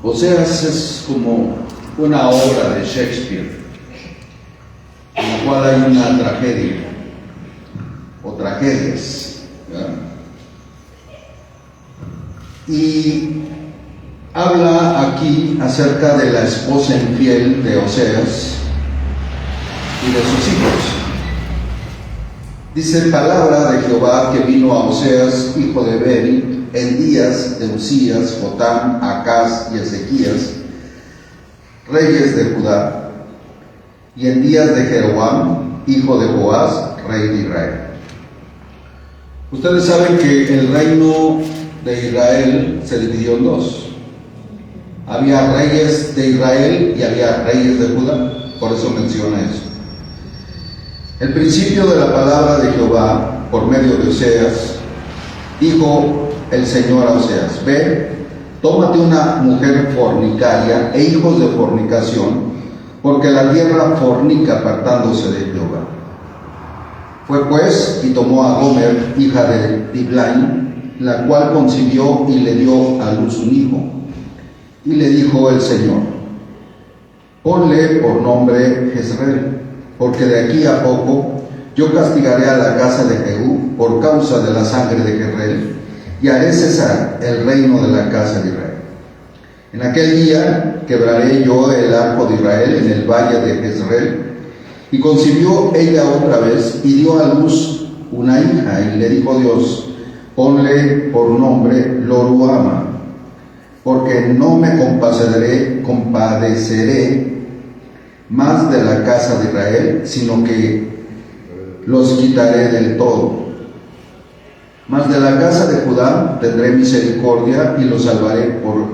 Oseas es como una obra de Shakespeare, en la cual hay una tragedia o tragedias, ¿verdad? Y habla aquí acerca de la esposa infiel de Oseas y de sus hijos. Dice: palabra de Jehová que vino a Oseas, hijo de Beri, en días de Usías, Jotam, Acaz y Ezequías, reyes de Judá, y en días de Jeroboam, hijo de Joás, rey de Israel. Ustedes saben que el reino de Israel se dividió en dos. Había reyes de Israel y había reyes de Judá, por eso menciona eso. El principio de la palabra de Jehová, por medio de Oseas, dijo el Señor a Oseas: ve, tómate una mujer fornicaria e hijos de fornicación, porque la tierra fornica apartándose de Jehová. Fue pues y tomó a Gomer, hija de Diblaim, la cual concibió y le dio a luz un hijo. Y le dijo el Señor: ponle por nombre Jezreel, porque de aquí a poco yo castigaré a la casa de Jehú por causa de la sangre de Jezreel, y haré cesar el reino de la casa de Israel. En aquel día quebraré yo el arco de Israel en el valle de Jezreel. Y concibió ella otra vez y dio a luz una hija, y le dijo Dios: ponle por nombre Loruama, porque no me compadeceré más de la casa de Israel, sino que los quitaré del todo. Mas de la casa de Judá tendré misericordia y los salvaré por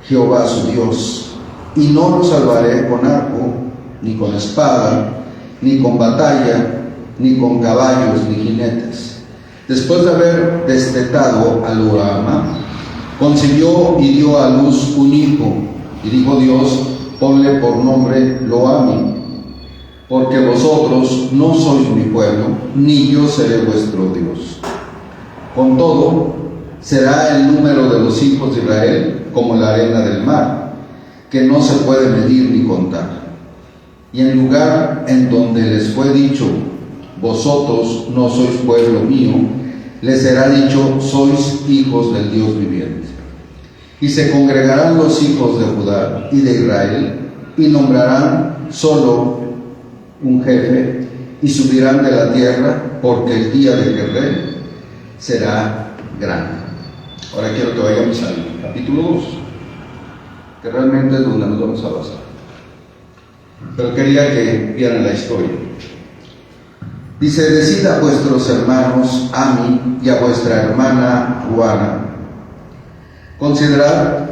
Jehová su Dios. Y no los salvaré con arco, ni con espada, ni con batalla, ni con caballos, ni jinetes. Después de haber destetado a Loruama, concibió y dio a luz un hijo, y dijo Dios: ponle por nombre Loami, porque vosotros no sois mi pueblo, ni yo seré vuestro Dios. Con todo, será el número de los hijos de Israel como la arena del mar, que no se puede medir ni contar. Y en lugar en donde les fue dicho: vosotros no sois pueblo mío, les será dicho: sois hijos del Dios viviente. Y se congregarán los hijos de Judá y de Israel, y nombrarán solo un jefe, y subirán de la tierra, porque el día de Jezreel será grande. Ahora quiero que vayamos al capítulo 2, que realmente es donde nos vamos a basar. Pero quería que vieran la historia. Dice: decid a vuestros hermanos Ami y a vuestra hermana Juana: considerad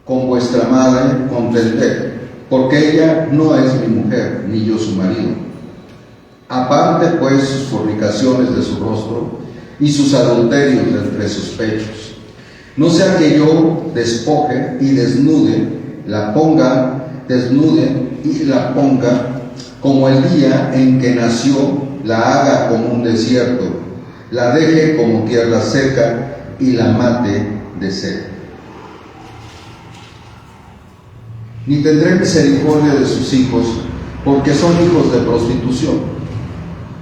con vuestra madre, contended, porque ella no es mi mujer, ni yo su marido. Aparte pues sus fornicaciones de su rostro y sus adulterios de entre sus pechos. No sea que yo despoje y desnude y la ponga como el día en que nació, la haga como un desierto, la deje como tierra seca y la mate de sed. Ni tendré misericordia de sus hijos, porque son hijos de prostitución,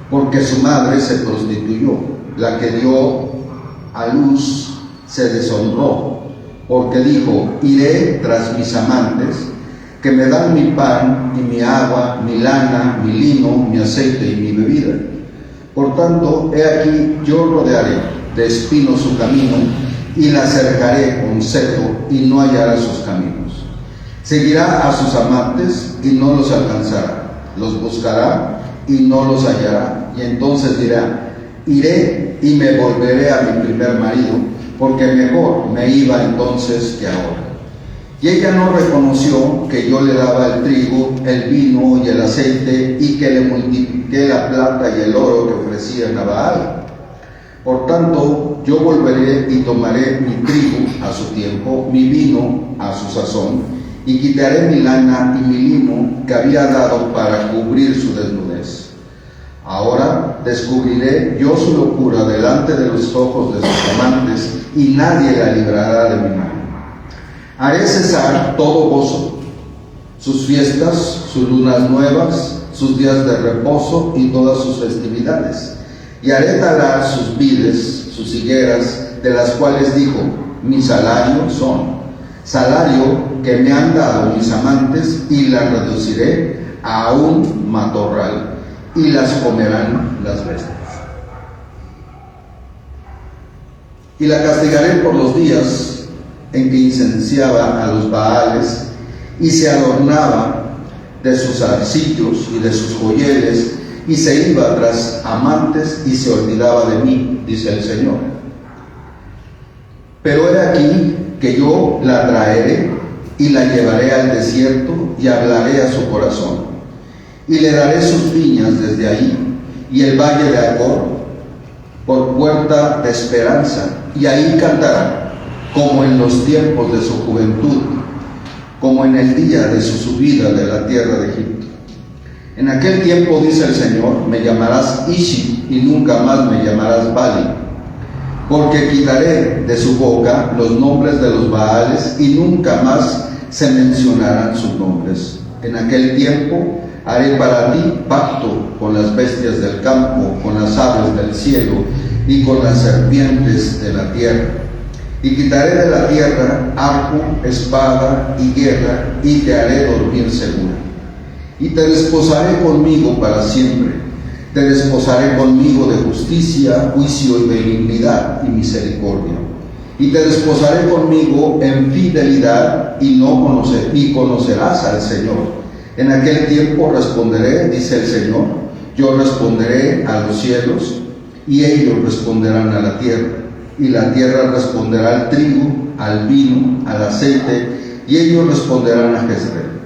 porque su madre se prostituyó, la que dio a luz se deshonró, porque dijo: iré tras mis amantes, que me dan mi pan y mi agua, mi lana, mi lino, mi aceite y mi bebida. Por tanto, he aquí, yo rodearé de espinos su camino, y la cercaré con seto, y no hallará sus caminos. Seguirá a sus amantes, y no los alcanzará. Los buscará, y no los hallará. Y entonces dirá: iré y me volveré a mi primer marido, porque mejor me iba entonces que ahora. Y ella no reconoció que yo le daba el trigo, el vino y el aceite, y que le multipliqué la plata y el oro que ofrecían a Baal. Por tanto, yo volveré y tomaré mi trigo a su tiempo, mi vino a su sazón, y quitaré mi lana y mi lino que había dado para cubrir su desnudez. Ahora descubriré yo su locura delante de los ojos de sus amantes, y nadie la librará de mi mano. Haré cesar todo gozo, sus fiestas, sus lunas nuevas, sus días de reposo y todas sus festividades. Y haré talar sus vides, sus higueras, de las cuales dijo: mi salario son, salario que me han dado mis amantes, y las reduciré a un matorral, y las comerán las bestias. Y la castigaré por los días en que incenciaba a los Baales, y se adornaba de sus arcillos y de sus joyeles, y se iba tras amantes y se olvidaba de mí, dice el Señor. Pero he aquí que yo la traeré y la llevaré al desierto y hablaré a su corazón, y le daré sus viñas desde ahí y el valle de Acor por puerta de esperanza, y ahí cantará como en los tiempos de su juventud, como en el día de su subida de la tierra de Egipto. En aquel tiempo, dice el Señor, me llamarás Ishi, y nunca más me llamarás Bali, porque quitaré de su boca los nombres de los Baales, y nunca más se mencionarán sus nombres. En aquel tiempo haré para ti pacto con las bestias del campo, con las aves del cielo y con las serpientes de la tierra. Y quitaré de la tierra arco, espada y guerra, y te haré dormir seguro. Y te desposaré conmigo para siempre. Te desposaré conmigo de justicia, juicio y benignidad y misericordia. Y te desposaré conmigo en fidelidad, y conocerás al Señor. En aquel tiempo responderé, dice el Señor, yo responderé a los cielos, y ellos responderán a la tierra. Y la tierra responderá al trigo, al vino, al aceite, y ellos responderán a Jezreel.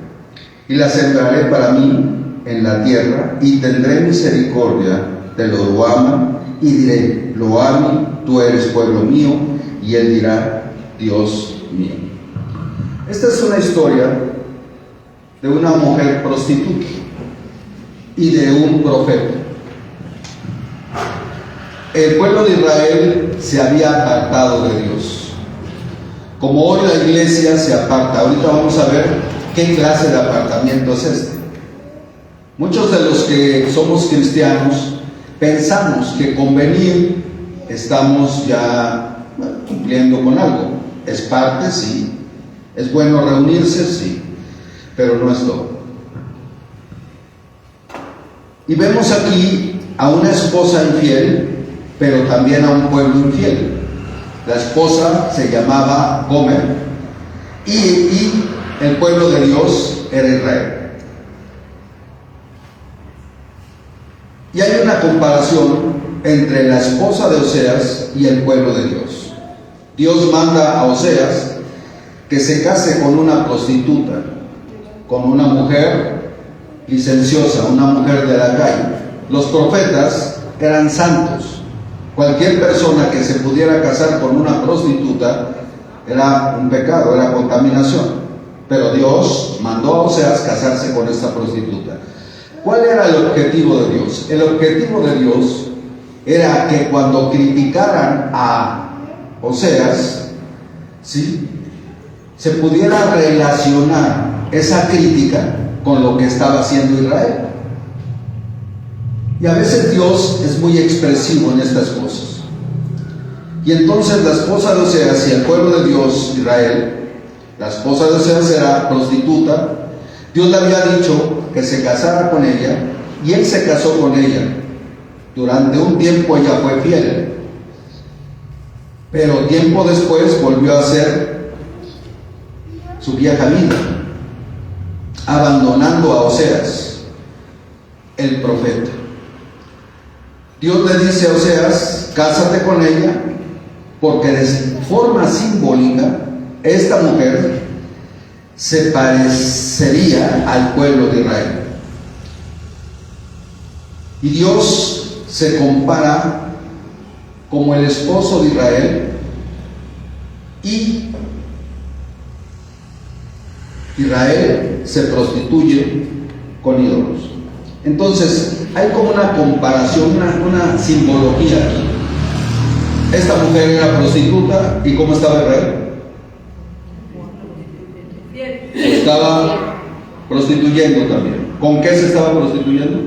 Y la sembraré para mí en la tierra, y tendré misericordia de los lo aman, y diré: lo ami, tú eres pueblo mío, y él dirá: Dios mío. Esta es una historia de una mujer prostituta y de un profeta. El pueblo de Israel se había apartado de Dios, como hoy la iglesia se aparta. Ahorita vamos a ver qué clase de apartamiento es este. Muchos de los que somos cristianos pensamos que con venir estamos ya cumpliendo con algo. Es parte, sí. Es bueno reunirse, sí, pero no es todo. Y vemos aquí a una esposa infiel, pero también a un pueblo infiel. La esposa se llamaba Gomer, y el pueblo de Dios era Israel. Y hay una comparación entre la esposa de Oseas y el pueblo de Dios. Dios manda a Oseas que se case con una prostituta, con una mujer licenciosa, una mujer de la calle. Los profetas eran santos. Cualquier persona que se pudiera casar con una prostituta era un pecado, era contaminación. Pero Dios mandó a Oseas casarse con esta prostituta. ¿Cuál era el objetivo de Dios? El objetivo de Dios era que cuando criticaran a Oseas, ¿sí?, se pudiera relacionar esa crítica con lo que estaba haciendo Israel. Y a veces Dios es muy expresivo en estas cosas. Y entonces la esposa de Oseas y el pueblo de Dios, Israel, la esposa de Oseas era prostituta. Dios le había dicho que se casara con ella, y él se casó con ella. Durante un tiempo ella fue fiel, pero tiempo después volvió a hacer su vieja vida, abandonando a Oseas, el profeta. Dios le dice a Oseas: cásate con ella, porque de forma simbólica esta mujer se parecería al pueblo de Israel. Y Dios se compara como el esposo de Israel, y Israel se prostituye con ídolos. Entonces hay como una comparación, una simbología aquí. Esta mujer era prostituta, ¿y cómo estaba Israel? estaba prostituyendo también. ¿Con qué se estaba prostituyendo?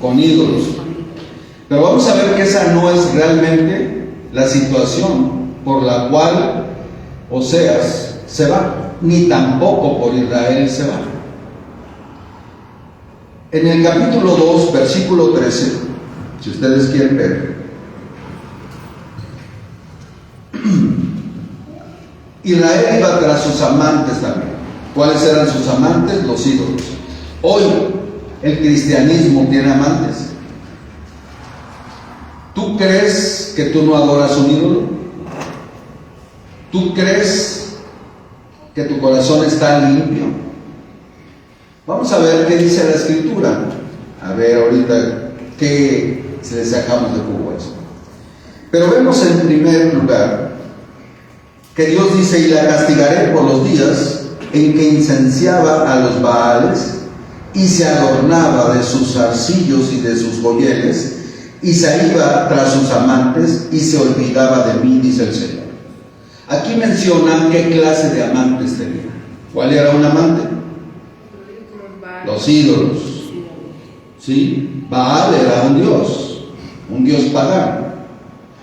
Con ídolos. Pero vamos a ver que esa no es realmente la situación por la cual Oseas se va, ni tampoco por Israel se va. En el capítulo 2, versículo 13, si ustedes quieren ver, Israel iba tras sus amantes también. ¿Cuáles eran sus amantes? Los ídolos. Hoy el cristianismo tiene amantes. ¿Tú crees que tú no adoras un ídolo? ¿Tú crees que tu corazón está limpio? Vamos a ver qué dice la Escritura. A ver ahorita qué se le sacamos de jugo a eso. Pero vemos en primer lugar que Dios dice: y la castigaré por los días en que incenciaba a los Baales y se adornaba de sus zarcillos y de sus joyeles, y se iba tras sus amantes y se olvidaba de mí, dice el Señor. Aquí menciona qué clase de amantes tenía. ¿Cuál era un amante? Los ídolos. ¿Sí? Baal era un dios pagano.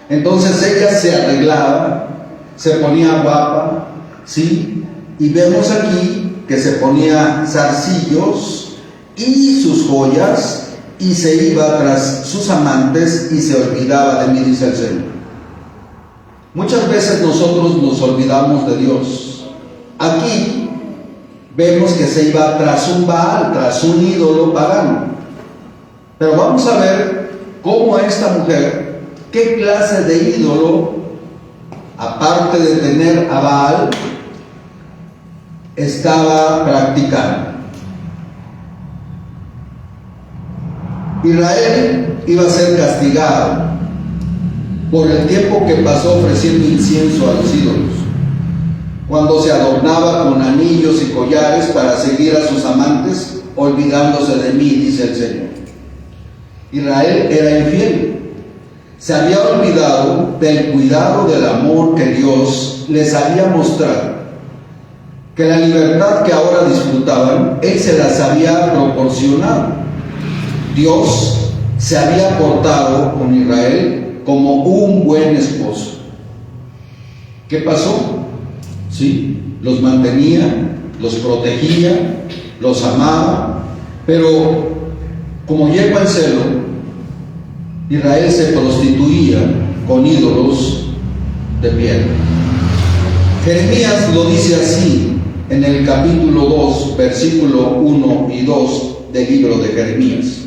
Entonces ella se arreglaba, se ponía guapa, ¿sí? Y vemos aquí que se ponía zarcillos y sus joyas y se iba tras sus amantes y se olvidaba de mí, dice el Señor. Muchas veces nosotros nos olvidamos de Dios. Aquí vemos que se iba tras un Baal, tras un ídolo pagano. Pero vamos a ver cómo esta mujer, qué clase de ídolo, aparte de tener a Baal, estaba practicando. Israel iba a ser castigado por el tiempo que pasó ofreciendo incienso a los ídolos, cuando se adornaba con anillos y collares para seguir a sus amantes, olvidándose de mí, dice el Señor. Israel era infiel. Se había olvidado del cuidado, del amor que Dios les había mostrado, que la libertad que ahora disfrutaban, Él se las había proporcionado. Dios se había portado con Israel como un buen esposo. ¿Qué pasó? Sí, los mantenía, los protegía, los amaba, pero como llegó el celo, Israel se prostituía con ídolos de piedra. Jeremías lo dice así en el capítulo 2, versículo 1 y 2 del libro de Jeremías.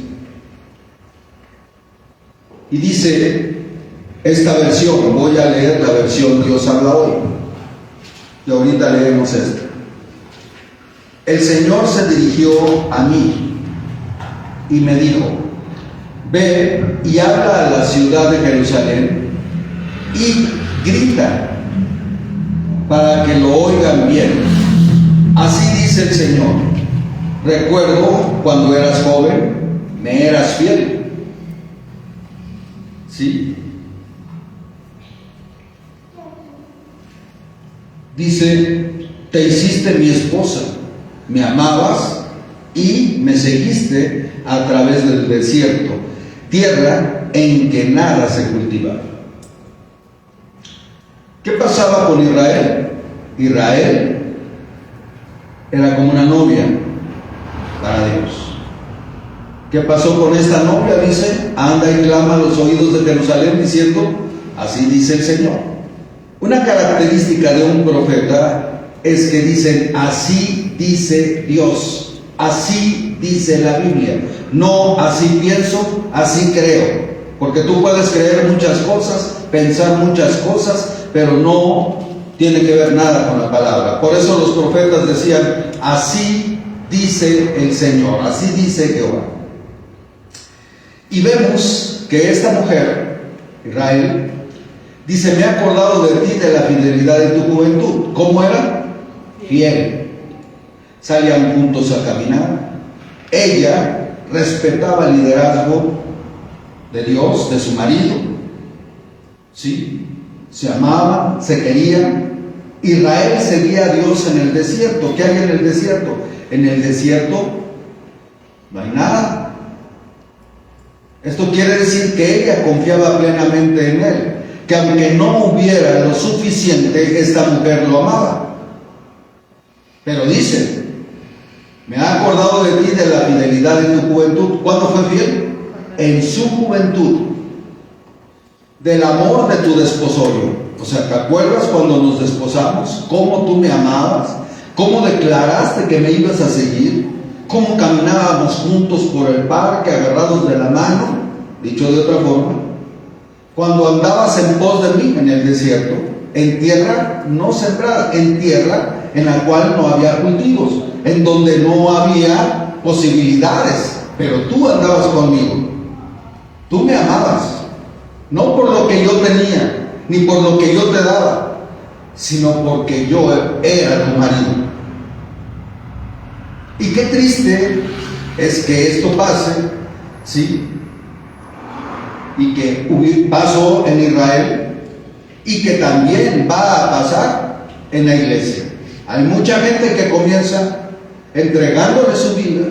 Y dice esta versión, voy a leer la versión Dios habla hoy, y ahorita leemos esta. El Señor se dirigió a mí y me dijo: ve y habla a la ciudad de Jerusalén y grita para que lo oigan bien. Así dice el Señor: recuerdo cuando eras joven, me eras fiel. ¿Sí? Dice: te hiciste mi esposa, me amabas y me seguiste a través del desierto, tierra en que nada se cultivaba. ¿Qué pasaba con Israel? Israel era como una novia para Dios. ¿Qué pasó con esta novia? Dice: anda y clama a los oídos de Jerusalén diciendo: así dice el Señor. Una característica de un profeta es que dicen: así dice Dios, así dice la Biblia, no así pienso, así creo. Porque tú puedes creer muchas cosas, pensar muchas cosas, pero no tiene que ver nada con la palabra. Por eso los profetas decían: así dice el Señor, así dice Jehová. Y vemos que esta mujer, Israel, dice: me he acordado de ti, de la fidelidad de tu juventud. ¿Cómo era? Fiel. Salían juntos a caminar. Ella respetaba el liderazgo de Dios, de su marido. ¿Sí? Se amaban, se querían. Israel seguía a Dios en el desierto. ¿Qué hay en el desierto? En el desierto no hay nada. Esto quiere decir que ella confiaba plenamente en él, que aunque no hubiera lo suficiente, esta mujer lo amaba. Pero dice: me ha acordado de ti, de la fidelidad de tu juventud. ¿Cuándo fue fiel? En su juventud. Del amor de tu desposorio. O sea, ¿te acuerdas cuando nos desposamos? ¿Cómo tú me amabas? ¿Cómo declaraste que me ibas a seguir? ¿Cómo caminábamos juntos por el parque, agarrados de la mano? Dicho de otra forma, cuando andabas en pos de mí en el desierto, en tierra no sembrada, en tierra en la cual no había cultivos, en donde no había posibilidades, pero tú andabas conmigo. Tú me amabas, no por lo que yo tenía, ni por lo que yo te daba, sino porque yo era tu marido. Y qué triste es que esto pase, ¿sí? Y que pasó en Israel y que también va a pasar en la iglesia. Hay mucha gente que comienza entregándole su vida,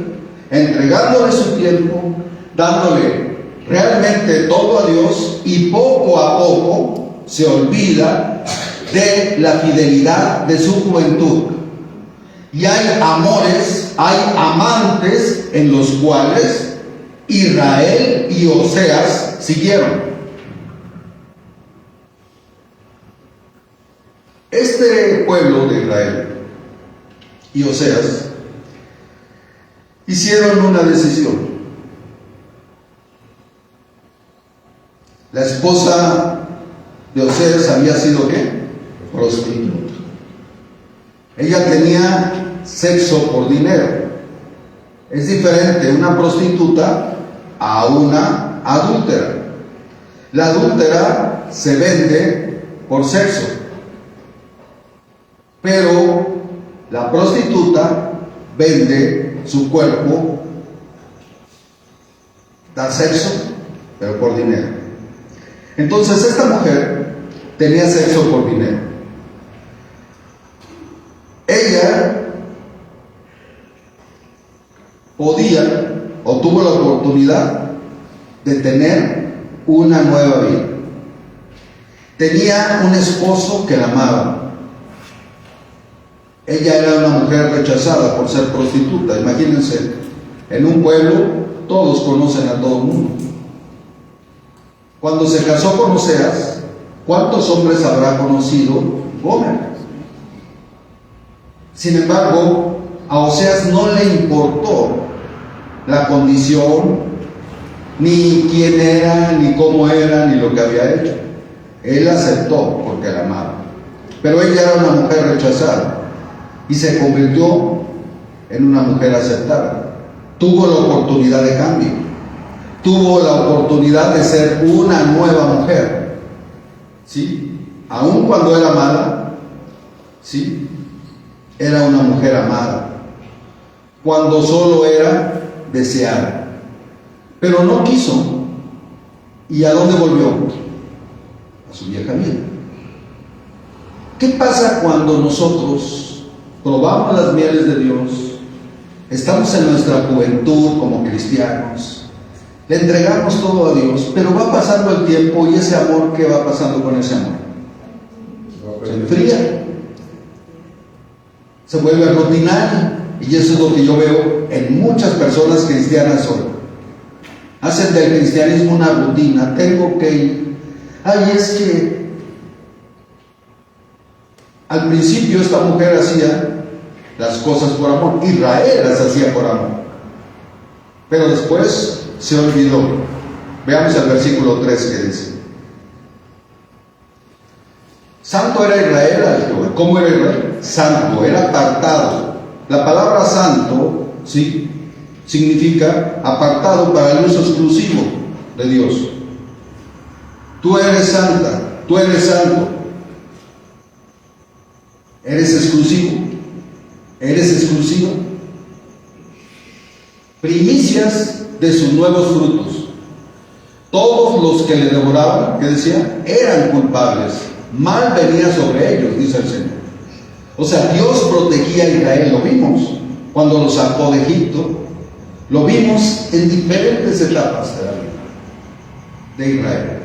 entregándole su tiempo, dándole realmente todo a Dios, y poco a poco se olvida de la fidelidad de su juventud. Y hay amores, hay amantes en los cuales Israel y Oseas siguieron. Este pueblo de Israel y Oseas hicieron una decisión. La esposa de Oseas había sido ¿qué? Prostituta. Ella tenía sexo por dinero. Es diferente una prostituta a una adúltera. La adúltera se vende por sexo, pero la prostituta vende su cuerpo, da sexo, pero por dinero. Entonces esta mujer tenía sexo por dinero. Ella podía o tuvo la oportunidad de tener una nueva vida. Tenía un esposo que la amaba. Ella era una mujer rechazada por ser prostituta. Imagínense, en un pueblo todos conocen a todo el mundo. Cuando se casó con Oseas, ¿cuántos hombres habrá conocido Gomer? Sin embargo, a Oseas no le importó la condición, ni quién era, ni cómo era, ni lo que había hecho. Él aceptó porque la amaba. Pero ella era una mujer rechazada y se convirtió en una mujer aceptada. Tuvo la oportunidad de cambio. Tuvo la oportunidad de ser una nueva mujer. ¿Sí? Aun cuando era mala, ¿sí? Era una mujer amada. Cuando solo era deseada. Pero no quiso. ¿Y a dónde volvió? A su vieja vida. ¿Qué pasa cuando nosotros probamos las mieles de Dios? Estamos en nuestra juventud como cristianos. Le entregamos todo a Dios, pero va pasando el tiempo y ese amor, ¿qué va pasando con ese amor? Se enfría. Se vuelve rutinario. Y eso es lo que yo veo en muchas personas cristianas hoy. Hacen del cristianismo una rutina. Tengo que ir. Ay, es que al principio esta mujer hacía las cosas por amor. Israel las hacía por amor. Pero después se olvidó. Veamos el versículo 3 que dice: santo era Israel a Jehová. ¿Cómo era Israel? Santo, era apartado. La palabra santo, ¿sí?, significa apartado para el uso exclusivo de Dios. Tú eres santa, tú eres santo. Eres exclusivo. Eres exclusivo. Primicias de sus nuevos frutos. Todos los que le devoraban, ¿qué decía? Eran culpables. Mal venía sobre ellos, dice el Señor. O sea, Dios protegía a Israel, lo vimos cuando lo sacó de Egipto, lo vimos en diferentes etapas de la vida de Israel.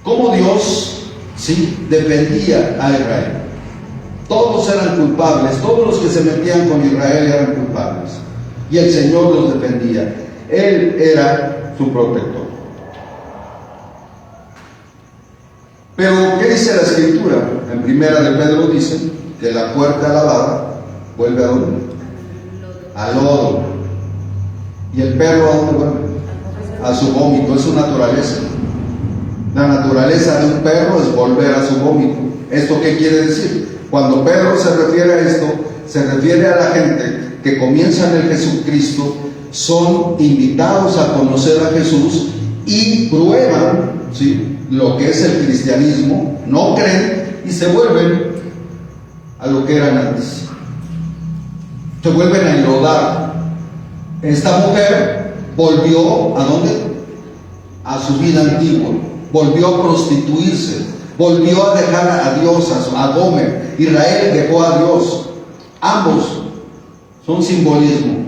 Cómo Dios, sí, defendía a Israel. Todos eran culpables, todos los que se metían con Israel eran culpables. Y el Señor los defendía. Él era su protector. Pero, ¿qué dice la Escritura? En primera de Pedro dice que la puerta lavada vuelve ¿a dónde? Al lodo. ¿Y el perro a dónde vuelve? A su vómito, es su naturaleza. La naturaleza de un perro es volver a su vómito. ¿Esto qué quiere decir? Cuando Pedro se refiere a esto, se refiere a la gente que comienza en el Jesucristo, son invitados a conocer a Jesús y prueban, ¿sí?, lo que es el cristianismo, no creen y se vuelven a lo que eran antes. Se vuelven a enlodar. Esta mujer volvió ¿a dónde? A su vida antigua. Volvió a prostituirse. Volvió a dejar a Dios, a Gomer. Israel dejó a Dios. Ambos son simbolismo.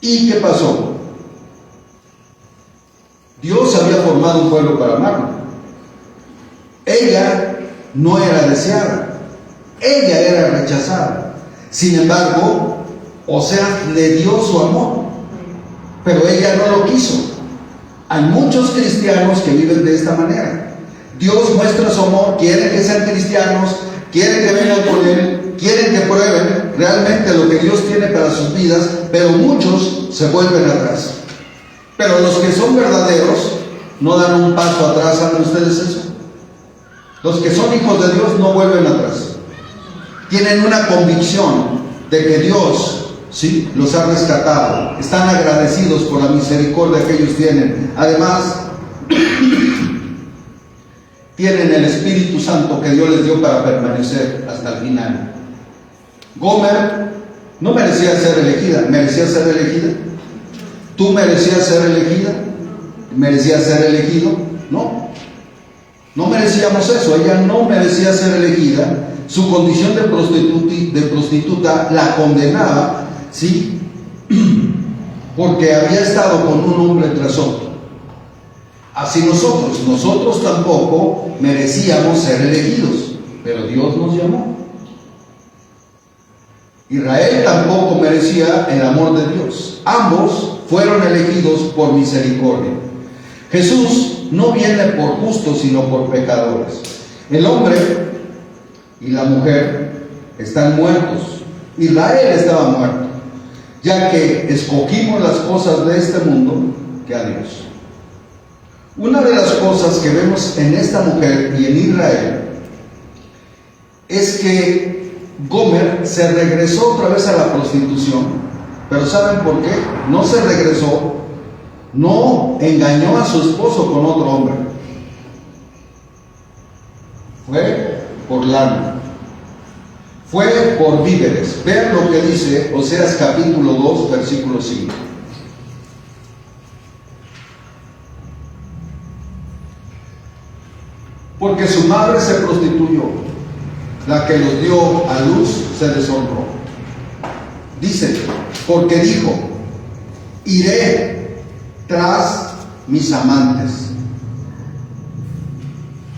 ¿Y qué pasó? Dios había formado un pueblo para amarlo. Ella no era deseada, ella era rechazada. Sin embargo, Oseas le dio su amor, pero ella no lo quiso. Hay muchos cristianos que viven de esta manera. Dios muestra su amor, quiere que sean cristianos, quiere que vengan con Él, quieren que prueben realmente lo que Dios tiene para sus vidas, pero muchos se vuelven atrás. Pero los que son verdaderos no dan un paso atrás. ¿Saben ustedes eso? Los que son hijos de Dios no vuelven atrás. Tienen una convicción de que Dios, sí, los ha rescatado. Están agradecidos por la misericordia que ellos tienen. Además, tienen el Espíritu Santo que Dios les dio para permanecer hasta el final. Gomer no merecía ser elegida. ¿Merecía ser elegida? ¿Tú merecías ser elegida? ¿Merecías ser elegido? No. No merecíamos eso. Ella no merecía ser elegida. Su condición de prostituta la condenaba, ¿sí?, porque había estado con un hombre tras otro. Así nosotros tampoco merecíamos ser elegidos, pero Dios nos llamó. Israel tampoco merecía el amor de Dios. Ambos fueron elegidos por misericordia. Jesús no viene por justos, sino por pecadores. El hombre y la mujer están muertos. Israel estaba muerto, ya que escogimos las cosas de este mundo que a Dios. Una de las cosas que vemos en esta mujer y en Israel es que Gomer se regresó otra vez a la prostitución. Pero ¿saben por qué? No se regresó, no engañó a su esposo con otro hombre. Fue por lana, fue por víveres. Vean lo que dice Oseas capítulo 2, versículo 5. Porque su madre se prostituyó, la que los dio a luz se deshonró. Dice, porque dijo, iré tras mis amantes.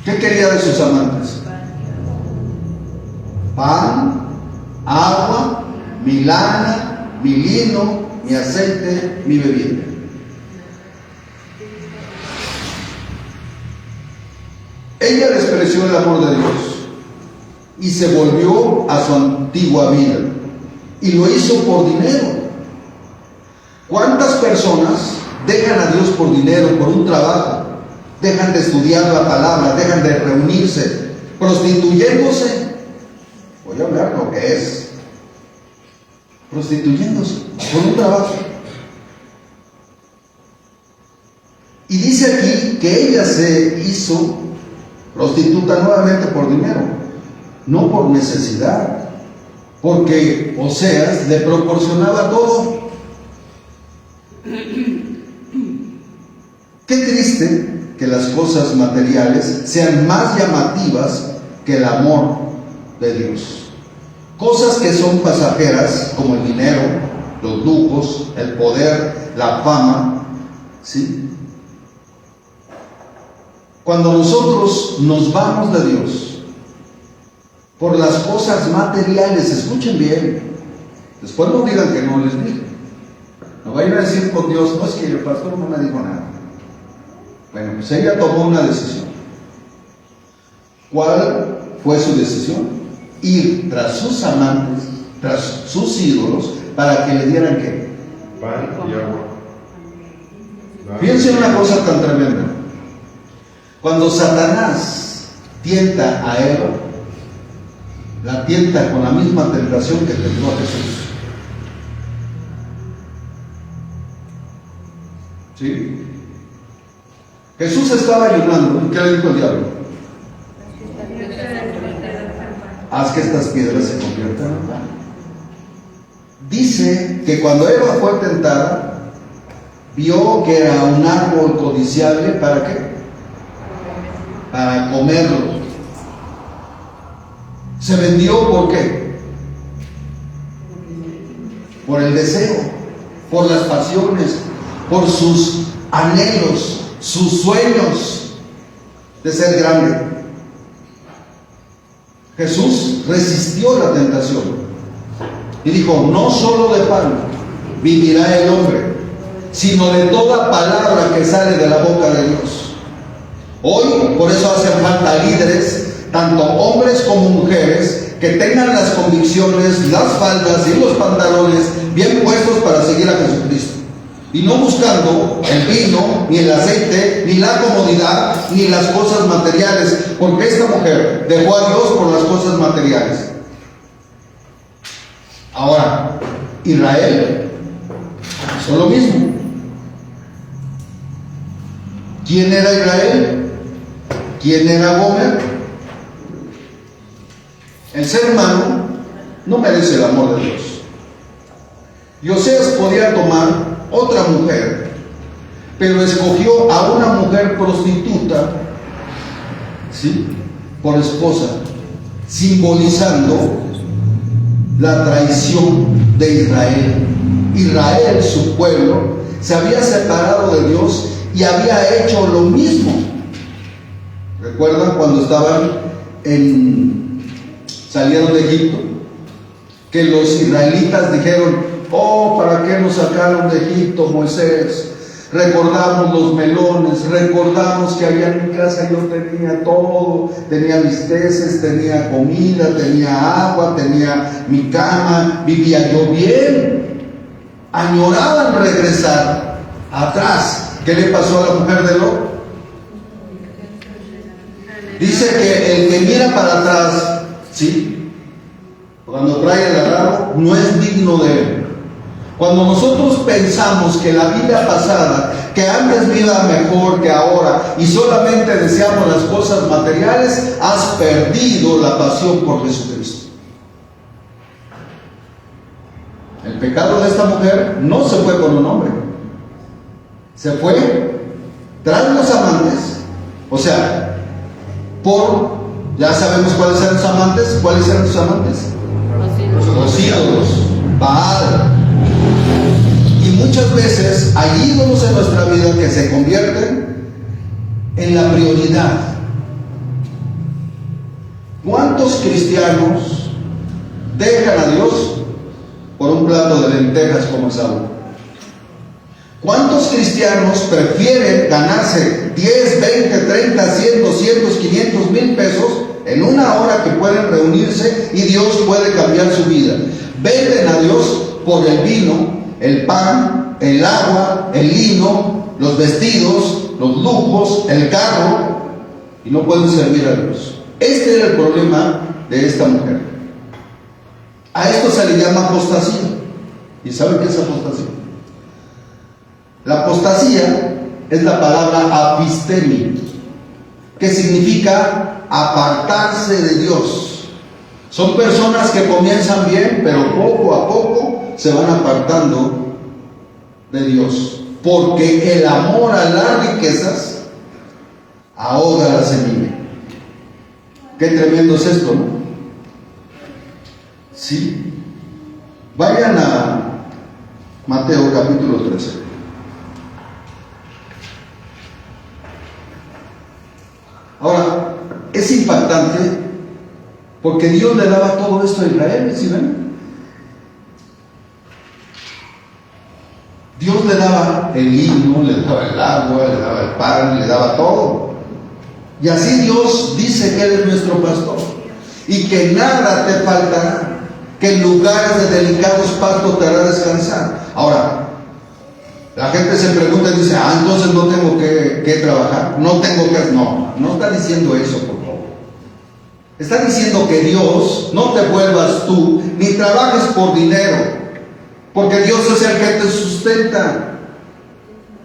¿Qué quería de sus amantes? Pan, agua, mi lana, mi lino, mi aceite, mi bebida. Ella despreció el amor de Dios y se volvió a su antigua vida y lo hizo por dinero. ¿Cuántas personas dejan a Dios por dinero, por un trabajo? Dejan de estudiar la palabra, dejan de reunirse, prostituyéndose. Voy a hablar lo que es prostituyéndose por un trabajo. Y dice aquí que ella se hizo prostituta nuevamente por dinero, no por necesidad, porque Oseas le proporcionaba todo. Qué triste que las cosas materiales sean más llamativas que el amor de Dios. Cosas que son pasajeras, como el dinero, los lujos, el poder, la fama, ¿sí? Cuando nosotros nos vamos de Dios por las cosas materiales, escuchen bien, después no digan que no les dije. No vayan a decir con Dios, no, es que el pastor no me dijo nada. Bueno, pues ella tomó una decisión. ¿Cuál fue su decisión? Ir tras sus amantes, tras sus ídolos, para que le dieran ¿qué? Pan y agua. Fíjense una cosa tan tremenda. Cuando Satanás tienta a Eva, la tienta con la misma tentación que tentó a Jesús. ¿Sí? Jesús estaba ayunando. ¿Y qué le dijo el diablo? Haz que estas piedras se conviertan en pan. Dice que cuando Eva fue tentada, vio que era un árbol codiciable. ¿Para qué? Para comerlo. Se vendió, ¿por qué? Por el deseo, por las pasiones, por sus anhelos, sus sueños de ser grande. Jesús resistió la tentación y dijo: no solo de pan vivirá el hombre, sino de toda palabra que sale de la boca de Dios. Hoy, por eso hacen falta líderes, tanto hombres como mujeres, que tengan las convicciones, las faldas y los pantalones bien puestos para seguir a Jesucristo. Y no buscando el vino, ni el aceite, ni la comodidad, ni las cosas materiales, porque esta mujer dejó a Dios por las cosas materiales. Ahora, Israel hizo lo mismo. ¿Quién era Israel? ¿Quién era Gomer? El ser humano no merece el amor de Dios. Y Oseas podía tomar otra mujer, pero escogió a una mujer prostituta, ¿sí?, por esposa, simbolizando la traición de Israel. Israel, su pueblo, se había separado de Dios y había hecho lo mismo. ¿Recuerdan cuando salieron de Egipto? Que los israelitas dijeron: oh, ¿para qué nos sacaron de Egipto, Moisés? Recordamos los melones, recordamos que allá en mi casa yo tenía todo, tenía mis peces, tenía comida, tenía agua, tenía mi cama, vivía yo bien. Añoraban regresar atrás. ¿Qué le pasó a la mujer de Lot? Dice que el que mira para atrás, ¿sí?, cuando trae el arado, no es digno de él. Cuando nosotros pensamos que la vida pasada, que antes me iba mejor que ahora, y solamente deseamos las cosas materiales, has perdido la pasión por Jesucristo. El pecado de esta mujer no se fue con un hombre, se fue tras los amantes. O sea, ya sabemos cuáles eran sus amantes. ¿Cuáles eran sus amantes? Los ídolos, Baal. Y muchas veces hay ídolos en nuestra vida que se convierten en la prioridad. ¿Cuántos cristianos dejan a Dios por un plato de lentejas como Esaú? ¿Cuántos cristianos prefieren ganarse 10, 20, 30, 100, 200, 500, 1000 pesos en una hora que pueden reunirse y Dios puede cambiar su vida? Venden a Dios por el vino, el pan, el agua, el lino, los vestidos, los lujos, el carro, y no pueden servir a Dios. Este era el problema de esta mujer. A esto se le llama apostasía. ¿Y saben qué es apostasía? La apostasía es la palabra apistemi, que significa apartarse de Dios. Son personas que comienzan bien, pero poco a poco se van apartando de Dios, porque el amor a las riquezas ahoga la semilla. Qué tremendo es esto, ¿no? ¿Sí? Vayan a Mateo capítulo 13. Ahora, es impactante porque Dios le daba todo esto a Israel, ¿sí ven? Dios le daba el vino, le daba el agua, le daba el pan, le daba todo. Y así Dios dice que Él es nuestro pastor y que nada te faltará, que en lugares de delicados pastos te hará descansar. Ahora, la gente se pregunta y dice, entonces no tengo que trabajar, no está diciendo eso, por favor. Está diciendo que Dios, no te vuelvas tú, ni trabajes por dinero, porque Dios es el que te sustenta.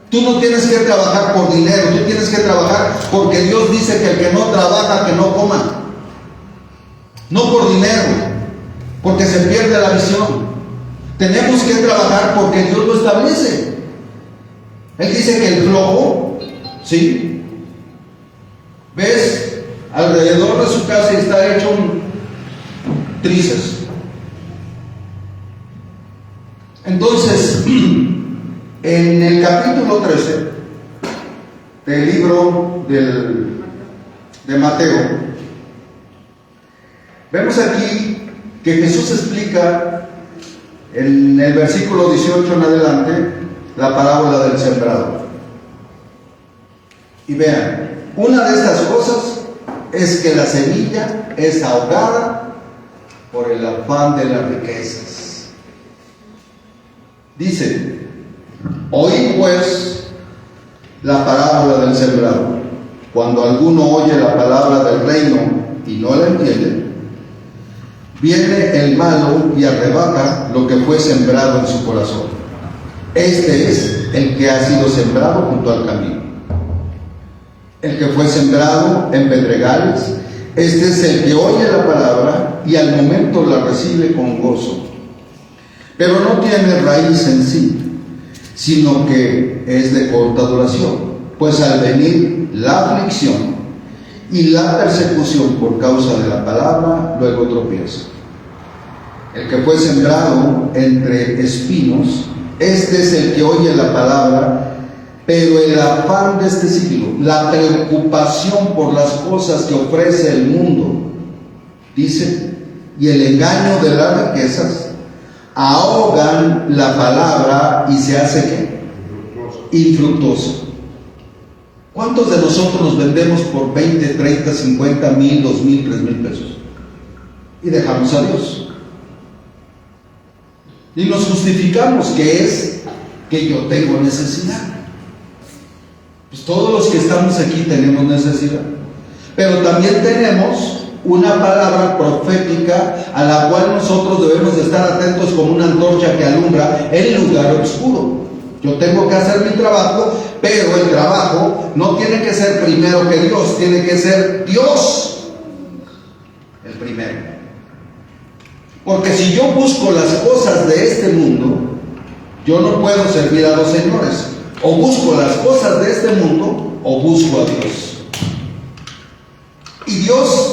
Tú no tienes que trabajar por dinero, tú tienes que trabajar porque Dios dice que el que no trabaja, que no coma. No por dinero, porque se pierde la visión. Tenemos que trabajar porque Dios lo establece. Él dice que el flojo, ¿sí? ¿Ves? Alrededor de su casa está hecho un trizas. Entonces, en el capítulo 13 del libro de Mateo, vemos aquí que Jesús explica en el versículo 18 en adelante la parábola del sembrado. Y vean, una de estas cosas es que la semilla es ahogada por el afán de las riquezas. Dice, oíd pues la parábola del sembrado. Cuando alguno oye la palabra del reino y no la entiende, viene el malo y arrebata lo que fue sembrado en su corazón. Este es el que ha sido sembrado junto al camino. El que fue sembrado en pedregales, este es el que oye la palabra y al momento la recibe con gozo, pero no tiene raíz en sí, sino que es de corta duración, pues al venir la aflicción y la persecución por causa de la palabra, luego tropieza. El que fue sembrado entre espinos, este es el que oye la palabra, pero el afán de este siglo, la preocupación por las cosas que ofrece el mundo, dice, y el engaño de las riquezas, ahogan la palabra y se hace ¿qué? Infructuosa. ¿Cuántos de nosotros nos vendemos por 20, 30, 50 mil, 2 mil, 3 mil pesos? Y dejamos a Dios. Y nos justificamos que es que yo tengo necesidad. Pues todos los que estamos aquí tenemos necesidad. Pero también tenemos una palabra profética a la cual nosotros debemos de estar atentos como una antorcha que alumbra el lugar oscuro. Yo tengo que hacer mi trabajo, pero el trabajo no tiene que ser primero que Dios, tiene que ser Dios el primero. Porque si yo busco las cosas de este mundo, yo no puedo servir a los señores. O busco las cosas de este mundo, o busco a Dios. Y Dios